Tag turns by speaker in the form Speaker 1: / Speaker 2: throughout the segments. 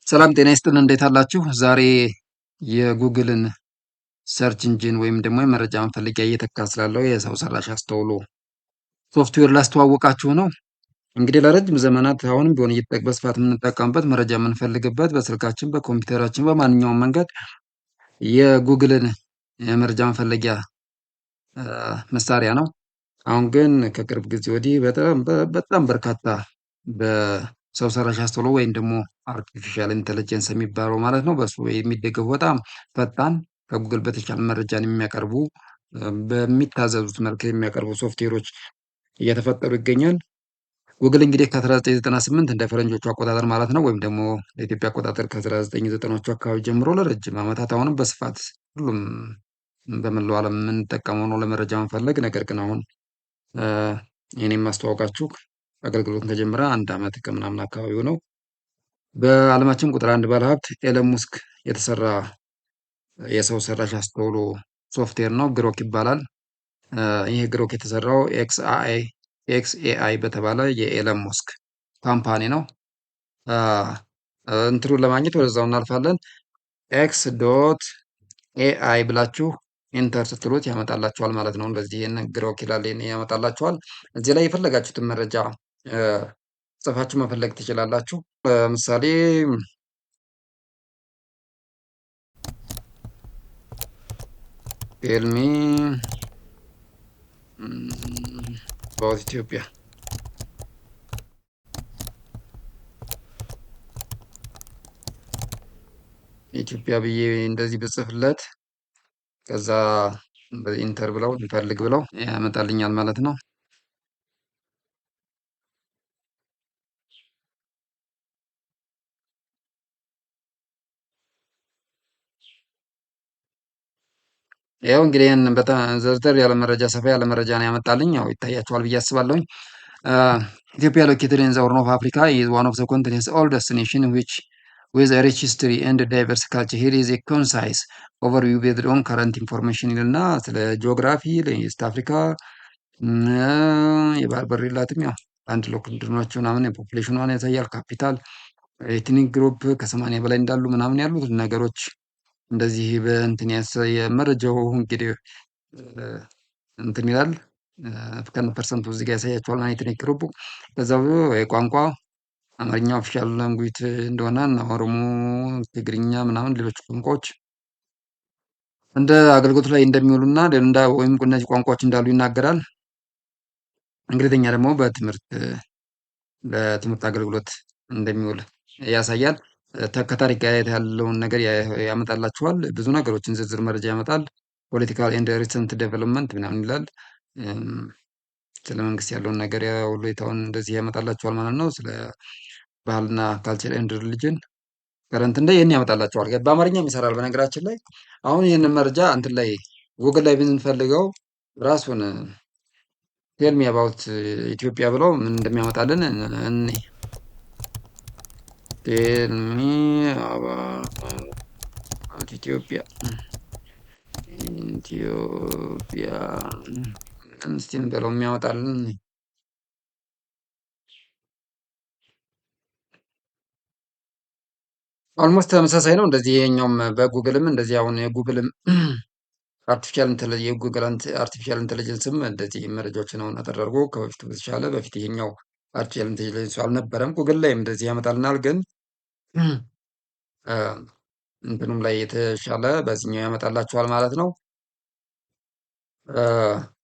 Speaker 1: ሰላም ጤና ይስጥልን እንዴት አላችሁ? ዛሬ የጉግልን ሰርች ኢንጂን ወይም ደግሞ የመረጃ መፈለጊያ እየተካ ስላለው የሰው ሰራሽ አስተውሎ ሶፍትዌር ላስተዋወቃችሁ ነው። እንግዲህ ለረጅም ዘመናት አሁንም ቢሆን በስፋት የምንጠቀምበት መረጃ የምንፈልግበት በስልካችን፣ በኮምፒውተራችን በማንኛውም መንገድ የጉግልን የመረጃ መፈለጊያ መሳሪያ ነው። አሁን ግን ከቅርብ ጊዜ ወዲህ በጣም በርካታ በሰው ሰራሽ አስተውሎ ወይም ደግሞ አርቲፊሻል ኢንተለጀንስ የሚባለው ማለት ነው። በሱ የሚደገፉ በጣም ፈጣን ከጉግል በተሻለ መረጃን የሚያቀርቡ በሚታዘዙት መልክ የሚያቀርቡ ሶፍትዌሮች እየተፈጠሩ ይገኛል። ጉግል እንግዲህ ከ1998 እንደ ፈረንጆቹ አቆጣጠር ማለት ነው ወይም ደግሞ ለኢትዮጵያ አቆጣጠር ከ1990ዎቹ አካባቢ ጀምሮ ለረጅም ዓመታት አሁንም በስፋት ሁሉም በመላው ዓለም የምንጠቀመው ነው ለመረጃ መፈለግ። ነገር ግን አሁን እኔም ማስተዋወቃችሁ አገልግሎቱን ከጀመረ 1 ዓመት ከምናምን አካባቢው ነው። በዓለማችን ቁጥር 1 ባለሀብት ኤለን ሙስክ የተሰራ የሰው ሰራሽ አስተውሎ ሶፍትዌር ነው። ግሮክ ይባላል። ይህ ግሮክ የተሰራው ኤክስኤአይ በተባለ የኤለን ሙስክ ካምፓኒ ነው። እንትኑን ለማግኘት ወደዛው እናልፋለን። ኤክስ ዶት ኤአይ ብላችሁ ኢንተር ስትሉት ያመጣላችኋል ማለት ነው። እንደዚህ ይህን ግሮክ ይላል ያመጣላችኋል። እዚህ ላይ የፈለጋችሁትን መረጃ ጽፋችሁ መፈለግ ትችላላችሁ። ለምሳሌ ቴልሚ አባውት ኢትዮጵያ ኢትዮጵያ ብዬ እንደዚህ ብጽፍለት ከዛ ኢንተር ብለው እንፈልግ ብለው ያመጣልኛል ማለት ነው። ያው እንግዲህ ይህንን በጣም ዘርዘር ያለ መረጃ ሰፋ ያለ መረጃ ነው ያመጣልኝ። ያው ይታያችኋል ብዬ አስባለሁኝ። ኢትዮጵያ located in the Horn of Africa is one of the continent's oldest nation which with a rich history and diverse culture. Here is a concise overview based on current information ይልና ስለ ጂኦግራፊ ለኢስት አፍሪካ የባህር በር የላትም። ያው አንድ ሎክድናቸው ምናምን የፖፑሌሽኗን ያሳያል። ካፒታል ኤትኒክ ግሩፕ ከ80 በላይ እንዳሉ ምናምን ያሉት ነገሮች እንደዚህ በእንትን የመረጃው እንግዲህ እንትን ይላል ከነ ፐርሰንቱ እዚህ ጋር ያሳያቸዋል ማለት ነው። ግሩፑ ከዛ የቋንቋ አማርኛ ኦፊሻል ላንጉጅ እንደሆነ እና ኦሮሞ፣ ትግርኛ ምናምን ሌሎች ቋንቋዎች እንደ አገልግሎት ላይ እንደሚውሉና ወይም እነዚህ ቋንቋዎች እንዳሉ ይናገራል። እንግሊዝኛ ደግሞ ለትምህርት አገልግሎት እንደሚውል ያሳያል። ከታሪክ ጋር ያለውን ነገር ያመጣላችኋል። ብዙ ነገሮችን ዝርዝር መረጃ ያመጣል። ፖለቲካል ኤንድ ሪሰንት ዴቨሎፕመንት ምናምን ይላል። ስለ መንግስት ያለውን ነገር ሁኔታውን እንደዚህ ያመጣላችኋል ማለት ነው። ስለ ባህልና ካልቸር ኤንድ ሪሊጅን ከረንት እንደ ይህን ያመጣላችኋል። በአማርኛም ይሰራል በነገራችን ላይ። አሁን ይህንን መረጃ እንትን ላይ ጉግል ላይ ብንፈልገው ራሱን ቴልሚ አባውት ኢትዮጵያ ብለው ምን እንደሚያመጣልን እኔ ቴልሚ አባውት ኢትዮጵያ እስቲ እንበለው የሚያወጣልን ኦልሞስት ተመሳሳይ ነው። እንደዚህ ይሄኛውም በጉግልም እንደዚህ አሁን የጉግልም የጉግል አርቲፊሻል ኢንተለጀንስም እንደዚህ መረጃዎችን አሁን ተደርጎ ከበፊቱ በተሻለ በፊት ይሄኛው አርቲፊሻል ኢንተለጀንስ አልነበረም። ጉግል ላይ እንደዚህ ያመጣልናል፣ ግን እንትኑም ላይ የተሻለ በዚህኛው ያመጣላችኋል ማለት ነው።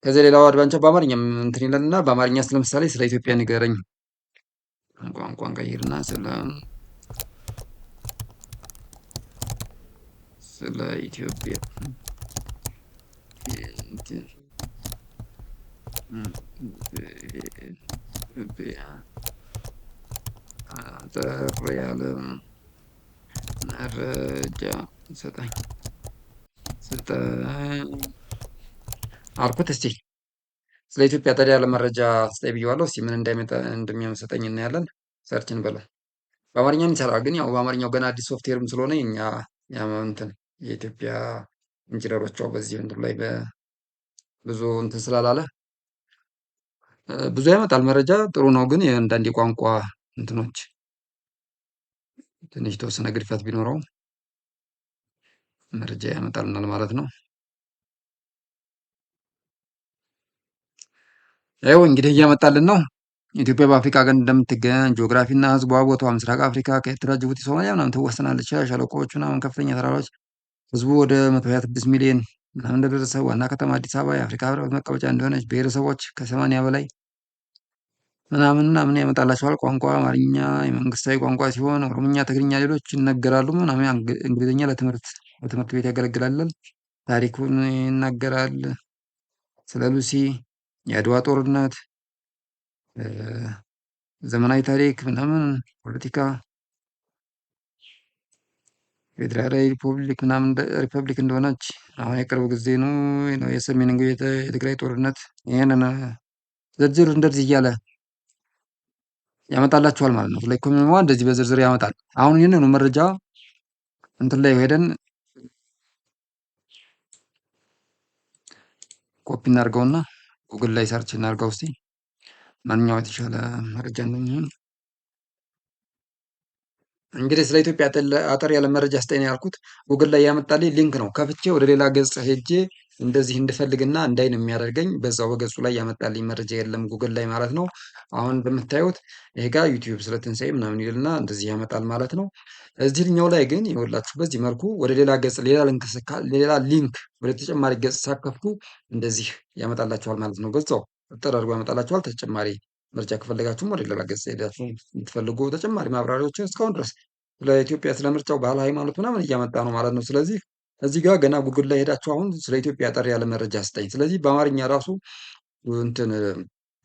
Speaker 1: ከዚህ ሌላው አድቫንቸር በአማርኛም እንትን ይለንና በአማርኛ ስለምሳሌ ስለ ኢትዮጵያ ንገረኝ ቋንቋን ቀይርና ስለ ኢትዮጵያ አጠር ያለ መረጃ ስጠኝ አልኩት። እስቲ ስለ ኢትዮጵያ ጠር ያለ መረጃ ስጠኝ ብየዋለሁ። እስቲ ምን እንደሚያመሰጠኝ እናያለን። ሰርችን በለው በአማርኛም ይሰራል፣ ግን ያው በአማርኛው ገና አዲስ ሶፍትዌርም ስለሆነ የኛ እንትን የኢትዮጵያ ኢንጂነሮቿ በዚህ እንትን ላይ ብዙ እንትን ስላላለ ብዙ ያመጣል መረጃ ጥሩ ነው። ግን የአንዳንድ የቋንቋ እንትኖች ትንሽ የተወሰነ ግድፈት ቢኖረውም መረጃ ያመጣልናል ማለት ነው። ይኸው እንግዲህ እያመጣልን ነው። ኢትዮጵያ በአፍሪካ ቀንድ እንደምትገኝ ጂኦግራፊና ህዝቧ ቦታዋ ምስራቅ አፍሪካ ከኤርትራ፣ ጅቡቲ፣ ሶማሊያ ምናምን ትወሰናለች። ሸለቆዎቹ ምናምን ከፍተኛ ተራራዎች ህዝቡ ወደ 126 ሚሊዮን ምናምን እንደደረሰ ዋና ከተማ አዲስ አበባ የአፍሪካ ህብረት መቀመጫ እንደሆነች ብሔረሰቦች ከ80 በላይ ምናምን ያመጣላቸዋል። ቋንቋ አማርኛ የመንግስታዊ ቋንቋ ሲሆን ኦሮምኛ፣ ትግርኛ፣ ሌሎች ይነገራሉ ምናምን። እንግሊዝኛ ለትምህርት ቤት ያገለግላል። ታሪኩን ይናገራል። ስለ ሉሲ፣ የአድዋ ጦርነት፣ ዘመናዊ ታሪክ ምናምን፣ ፖለቲካ፣ ፌዴራላዊ ሪፐብሊክ ምናምን ሪፐብሊክ እንደሆነች አሁን የቅርብ ጊዜ ነው የሰሜን የትግራይ ጦርነት ይህንን ዝርዝር እንደዚህ እያለ ያመጣላችኋል ማለት ነው። ስለ ኢኮኖሚዋ እንደዚህ በዝርዝር ያመጣል። አሁን ይህንኑ መረጃ እንትን ላይ ሄደን ኮፒ እናድርገውና ጉግል ላይ ሰርች እናድርገው እስቲ ማንኛው የተሻለ መረጃ እንደሚሆን። እንግዲህ ስለ ኢትዮጵያ አጠር ያለ መረጃ ስጠኝ ነው ያልኩት። ጉግል ላይ ያመጣልኝ ሊንክ ነው። ከፍቼ ወደ ሌላ ገጽ ሄጄ እንደዚህ እንድፈልግና እንዳይ ነው የሚያደርገኝ። በዛው በገጹ ላይ ያመጣልኝ መረጃ የለም ጉግል ላይ ማለት ነው። አሁን እንደምታዩት ይሄ ጋር ዩቲዩብ ስለ ትንሣኤ ምናምን ይልና እንደዚህ ያመጣል ማለት ነው። እዚህኛው ላይ ግን ይኸውላችሁ በዚህ መልኩ ወደ ሌላ ገጽ ሌላ ሊንክ ወደ ተጨማሪ ገጽ ሳከፍቱ እንደዚህ ያመጣላችኋል ማለት ነው። በዛው አጠር አድርጎ ያመጣላችኋል። ተጨማሪ ምርጫ ከፈለጋችሁም ወደ ሌላ ገጽ ሄዳችሁ የምትፈልጉ ተጨማሪ ማብራሪያዎችን እስካሁን ድረስ ስለ ኢትዮጵያ ስለ ምርጫው ባህል፣ ሃይማኖት ምናምን እያመጣ ነው ማለት ነው። ስለዚህ እዚህ ጋር ገና ጉግል ላይ ሄዳችሁ አሁን ስለ ኢትዮጵያ አጠር ያለ መረጃ ስጠኝ። ስለዚህ በአማርኛ ራሱ እንትን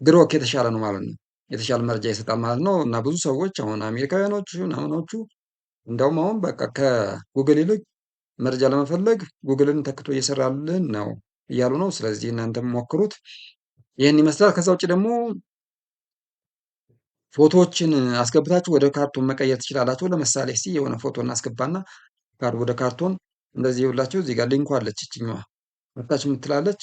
Speaker 1: ግሮክ የተሻለ ነው ማለት ነው። የተሻለ መረጃ ይሰጣል ማለት ነው። እና ብዙ ሰዎች አሁን አሜሪካውያኖቹ ምናምኖቹ እንደውም አሁን በቃ ከጉግል ይልቅ መረጃ ለመፈለግ ጉግልን ተክቶ እየሰራልን ነው እያሉ ነው። ስለዚህ እናንተም ሞክሩት። ይህን ይመስላል። ከዛ ውጭ ደግሞ ፎቶዎችን አስገብታችሁ ወደ ካርቶን መቀየር ትችላላችሁ። ለምሳሌ እስቲ የሆነ ፎቶ እናስገባና ወደ ካርቶን እንደዚህ ይውላችሁ። እዚህ ጋር ሊንኩ አለች ይችኛዋ መታች የምትላለች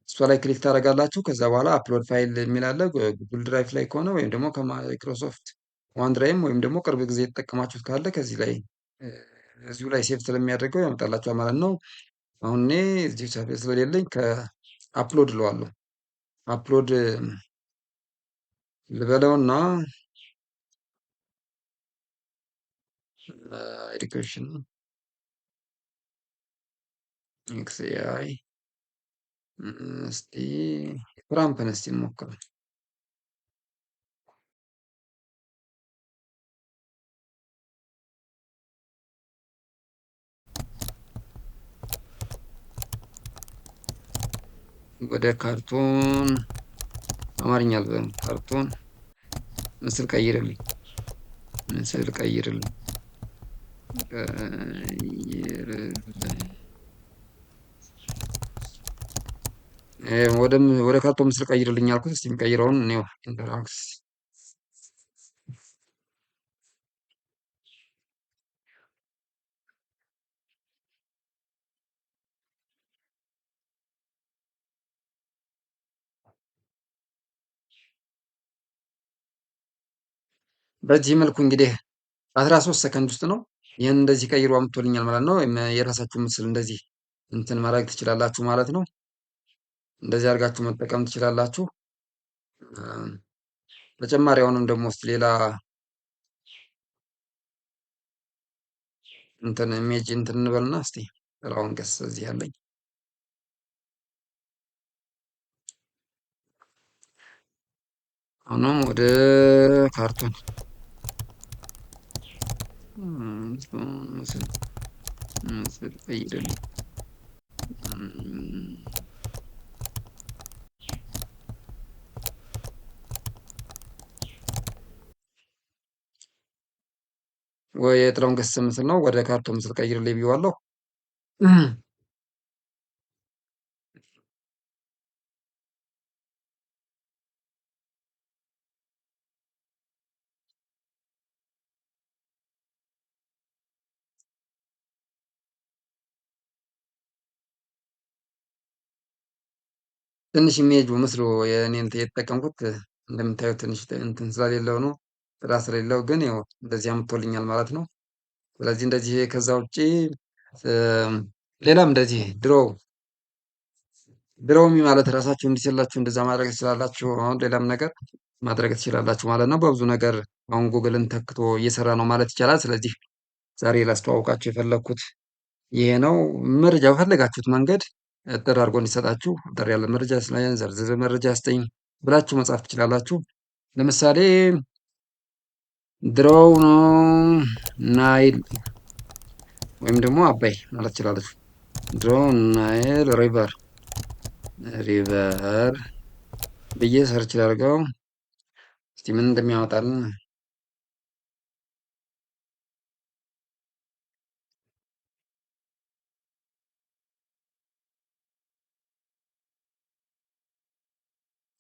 Speaker 1: እሷ ላይ ክሊክ ታደርጋላችሁ። ከዛ በኋላ አፕሎድ ፋይል የሚል አለ። ጉግል ድራይቭ ላይ ከሆነ ወይም ደግሞ ከማይክሮሶፍት ዋን ድራይቭ ወይም ደግሞ ቅርብ ጊዜ የተጠቀማችሁት ካለ ከዚህ ላይ እዚሁ ላይ ሴቭ ስለሚያደርገው ያመጣላችኋል ማለት ነው። አሁን እኔ እዚሁ ስለሌለኝ ከአፕሎድ እለዋለሁ። አፕሎድ ልበለውና ኤዱኬሽን ኤክስኤአይ እስቲ ትራምፕን እስቲ እንሞክር። ወደ ካርቶን አማርኛ አልበም ካርቶን ምስል ቀይርልኝ፣ ምስል ቀይርልኝ፣ ወደ ካርቶን ምስል ቀይርልኝ አልኩት። እስቲ የሚቀይረውን እኔው ኢንተራክስ በዚህ መልኩ እንግዲህ 13 ሰከንድ ውስጥ ነው ይህን እንደዚህ ቀይሮ አምጥቶልኛል ማለት ነው። ወይም የራሳችሁ ምስል እንደዚህ እንትን ማድረግ ትችላላችሁ ማለት ነው። እንደዚህ አድርጋችሁ መጠቀም ትችላላችሁ። ተጨማሪ አሁንም ደግሞ ውስጥ ሌላ እንትን ኢሜጅ እንትን እንበልና እስቲ ጥላውን ገስ እዚህ ያለኝ አሁንም ወደ ካርቶን ምስል ቀይርልኝ ወይ የጥላውን ገሰሰ ምስል ነው። ወደ ካርቶን ምስል ቀይርልኝ ብዬዋለሁ። ትንሽ ኢሜጁ ምስሉ የእኔን የተጠቀምኩት እንደምታዩት ትንሽ እንትን ስለሌለው ነው፣ ጥራት ስለሌለው ግን ያው እንደዚህ አምጥቶልኛል ማለት ነው። ስለዚህ እንደዚህ ከዛ ውጪ ሌላም እንደዚህ ድሮው ማለት ራሳችሁ እንዲችላችሁ እንደዛ ማድረግ ትችላላችሁ። አሁን ሌላም ነገር ማድረግ ትችላላችሁ ማለት ነው። በብዙ ነገር አሁን ጉግልን ተክቶ እየሰራ ነው ማለት ይቻላል። ስለዚህ ዛሬ ላስተዋውቃችሁ የፈለግኩት ይሄ ነው። መረጃ በፈለጋችሁት መንገድ እጥር አድርጎ እንዲሰጣችሁ እጥር ያለ መረጃ ስጠኝ፣ ዝርዝር መረጃ ስጠኝ ብላችሁ መጻፍ ትችላላችሁ። ለምሳሌ ድሮው ነው ናይል ወይም ደግሞ አባይ ማለት ትችላለች። ድሮው ናይል ሪቨር ብዬ ሰርች ላድርገው እስቲ ምን እንደሚያወጣልን።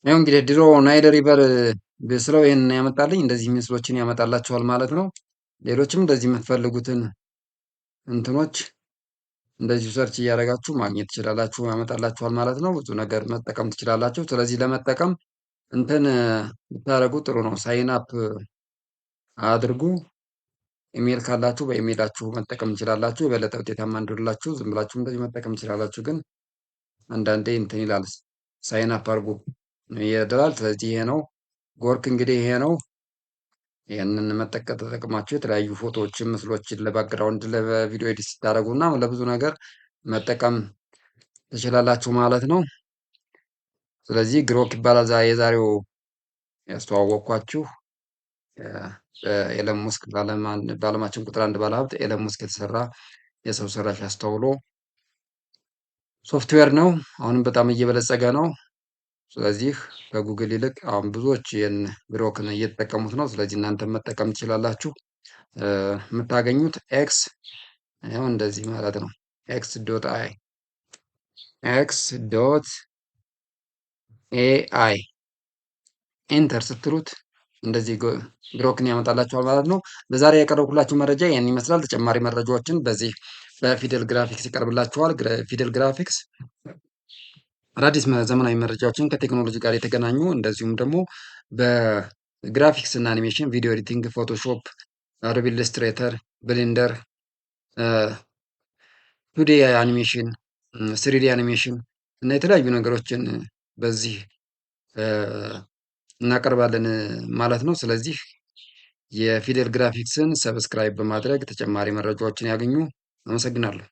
Speaker 1: ያው እንግዲህ ድሮ ናይል ሪቨር ብስለው ይህን ያመጣልኝ። እንደዚህ ምስሎችን ያመጣላችኋል ማለት ነው። ሌሎችም እንደዚህ የምትፈልጉትን እንትኖች እንደዚሁ ሰርች እያደረጋችሁ ማግኘት ትችላላችሁ፣ ያመጣላችኋል ማለት ነው። ብዙ ነገር መጠቀም ትችላላችሁ። ስለዚህ ለመጠቀም እንትን ብታደርጉ ጥሩ ነው። ሳይን አፕ አድርጉ። ኢሜል ካላችሁ በኢሜላችሁ መጠቀም ትችላላችሁ። የበለጠ ውጤታማ እንዲሆንላችሁ ዝም ብላችሁ እንደዚህ መጠቀም ትችላላችሁ። ግን አንዳንዴ እንትን ይላል። ሳይን አፕ አድርጉ ይላል። ስለዚህ ይሄ ነው ጎርክ፣ እንግዲህ ይሄ ነው። ይህንን መጠቀም ተጠቅማችሁ የተለያዩ ፎቶዎችን፣ ምስሎችን ለባክግራውንድ ለቪዲዮ ኤዲት ስታደርጉ እና ለብዙ ነገር መጠቀም ትችላላችሁ ማለት ነው። ስለዚህ ግሮክ ይባላል የዛሬው ያስተዋወቅኳችሁ። በኤለን ሙስክ በዓለማችን ቁጥር 1 ባለሀብት ኤለን ሙስክ የተሰራ የሰው ሰራሽ አስተውሎ ሶፍትዌር ነው። አሁንም በጣም እየበለጸገ ነው። ስለዚህ ከጉግል ይልቅ አሁን ብዙዎች ይህን ግሮክን እየተጠቀሙት ነው። ስለዚህ እናንተ መጠቀም ትችላላችሁ። የምታገኙት ኤክስ ያው እንደዚህ ማለት ነው። ኤክስ ዶት ኤአይ ኤንተር ስትሉት እንደዚህ ግሮክን ያመጣላችኋል ማለት ነው። ለዛሬ ያቀረብኩላችሁ መረጃ ይህን ይመስላል። ተጨማሪ መረጃዎችን በዚህ በፊደል ግራፊክስ ይቀርብላችኋል። ፊደል ግራፊክስ አዳዲስ ዘመናዊ መረጃዎችን ከቴክኖሎጂ ጋር የተገናኙ እንደዚሁም ደግሞ በግራፊክስ እና አኒሜሽን፣ ቪዲዮ ኤዲቲንግ፣ ፎቶሾፕ፣ አዶቢ ኢሉስትሬተር፣ ብሌንደር፣ ቱዲ አኒሜሽን፣ ስሪዲ አኒሜሽን እና የተለያዩ ነገሮችን በዚህ እናቀርባለን ማለት ነው። ስለዚህ የፊደል ግራፊክስን ሰብስክራይብ በማድረግ ተጨማሪ መረጃዎችን ያገኙ። አመሰግናለሁ።